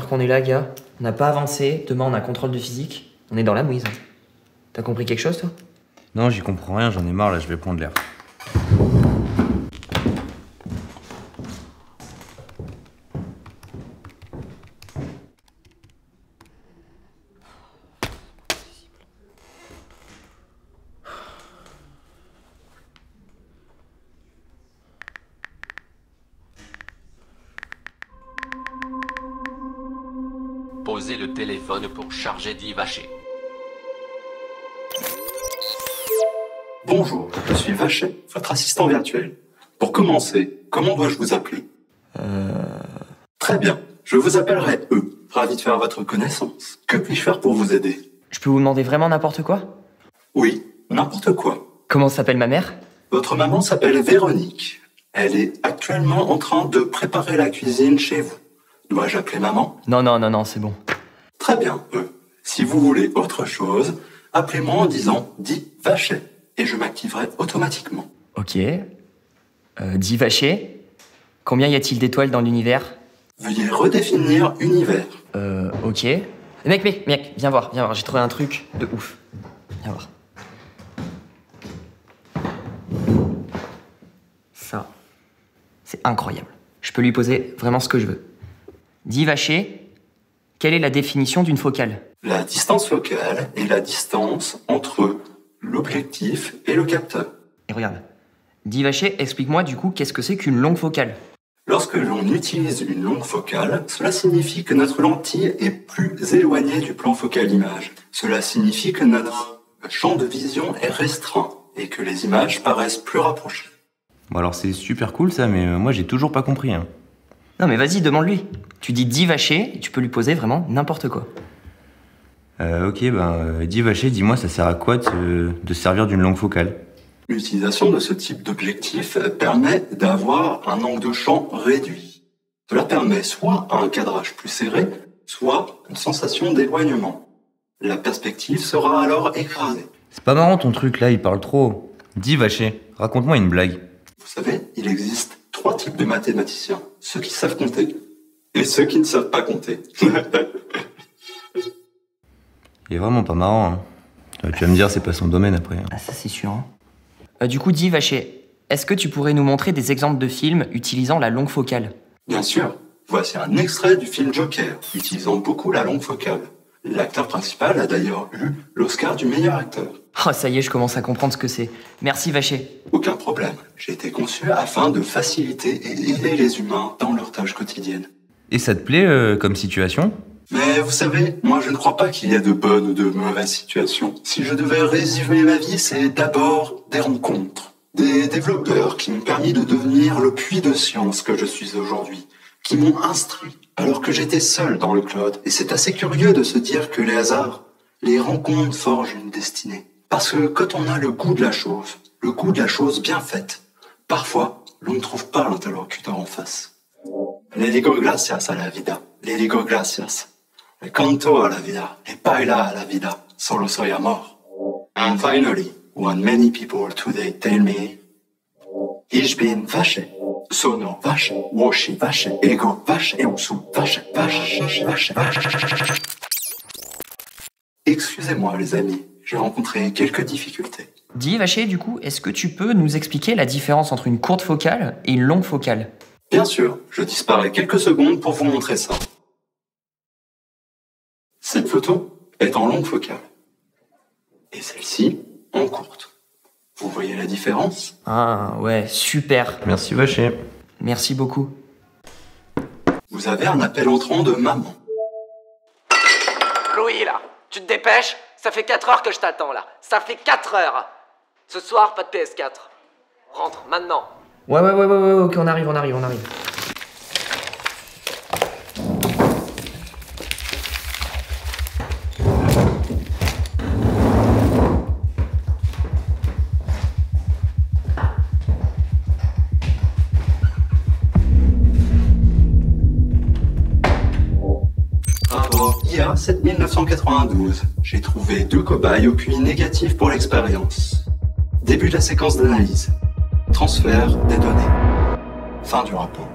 heure qu'on est là, gars. On n'a pas avancé. Demain, on a contrôle de physique. On est dans la mouise. T'as compris quelque chose, toi? Non, j'y comprends rien, j'en ai marre, là, je vais prendre l'air. Posez le téléphone pour charger d'Ivaché. Bonjour, je suis Vachet, votre assistant virtuel. Pour commencer, comment dois-je vous appeler? Très bien, je vous appellerai E. Ravi de faire votre connaissance. Que puis-je faire pour vous aider? Je peux vous demander vraiment n'importe quoi? Oui, n'importe quoi. Comment s'appelle ma mère? Votre maman s'appelle Véronique. Elle est actuellement en train de préparer la cuisine chez vous. Dois-je appeler maman? Non, c'est bon. Très bien, E. Si vous voulez autre chose, appelez-moi en disant « Dis Vachet » et je m'activerai automatiquement. Ok. Dis Vaché. Combien y a-t-il d'étoiles dans l'univers? Veuillez redéfinir univers. Ok. Mec, viens voir, j'ai trouvé un truc de ouf. Viens voir. Ça, c'est incroyable. Je peux lui poser vraiment ce que je veux. Dis Vaché, quelle est la définition d'une focale? La distance focale est la distance entre l'objectif et le capteur. Et regarde. Dis Vaché, explique-moi du coup qu'est-ce que c'est qu'une longue focale? Lorsque l'on utilise une longue focale, cela signifie que notre lentille est plus éloignée du plan focal image. Cela signifie que notre champ de vision est restreint et que les images paraissent plus rapprochées. Bon alors c'est super cool ça, mais moi j'ai toujours pas compris. Hein. Non mais vas-y, demande-lui. Tu dis Dis Vaché et tu peux lui poser vraiment n'importe quoi. Ok, dis Vaché, dis-moi ça sert à quoi de se servir d'une longue focale? L'utilisation de ce type d'objectif permet d'avoir un angle de champ réduit. Cela permet soit un cadrage plus serré, soit une sensation d'éloignement. La perspective sera alors écrasée. C'est pas marrant ton truc là, il parle trop. Dis Vaché, raconte-moi une blague. Vous savez, il existe 3 types de mathématiciens. Ceux qui savent compter et ceux qui ne savent pas compter. Il est vraiment pas marrant. Hein. Tu vas me dire, c'est pas son domaine après. Hein. Ah ça c'est sûr. Hein. Du coup, Dis Vaché, est-ce que tu pourrais nous montrer des exemples de films utilisant la longue focale? Bien sûr. Voici un extrait du film Joker, utilisant beaucoup la longue focale. L'acteur principal a d'ailleurs eu l'Oscar du meilleur acteur. Oh, ça y est, je commence à comprendre ce que c'est. Merci Vaché. Aucun problème. J'ai été conçu afin de faciliter et aider les humains dans leurs tâches quotidiennes. Et ça te plaît comme situation? Mais vous savez, moi je ne crois pas qu'il y ait de bonnes ou de mauvaises situations. Si je devais résumer ma vie, c'est d'abord des rencontres. Des développeurs qui m'ont permis de devenir le puits de science que je suis aujourd'hui. Qui m'ont instruit alors que j'étais seul dans le cloud. Et c'est assez curieux de se dire que les hasards, les rencontres forgent une destinée. Parce que quand on a le goût de la chose bien faite, parfois, l'on ne trouve pas l'interlocuteur en face. Le digo gracias a la vida. Le digo gracias. Le canto a la vida. Le baila a la vida. Solo soy amor. And finally, when many people today tell me, Ich bin Vaché. Sono Vaché. Woshi Vaché. Ego Vaché. Eusu Vaché. Vaché. Excusez-moi les amis, j'ai rencontré quelques difficultés. Dis Vaché, du coup, est-ce que tu peux nous expliquer la différence entre une courte focale et une longue focale? Bien sûr, je disparais quelques secondes pour vous montrer ça. Cette photo est en longue focale. Et celle-ci en courte. Vous voyez la différence? Ah ouais, super. Merci Vaché. Merci beaucoup. Vous avez un appel entrant de maman. Louis, là, tu te dépêches? Ça fait 4 heures que je t'attends, là. Ça fait 4 heures. Ce soir, pas de PS4. Rentre, maintenant. Ouais, ok, on arrive. Rapport IA 7992. J'ai trouvé 2 cobayes au QI négatif pour l'expérience. Début de la séquence d'analyse. Transfert des données. Fin du rapport.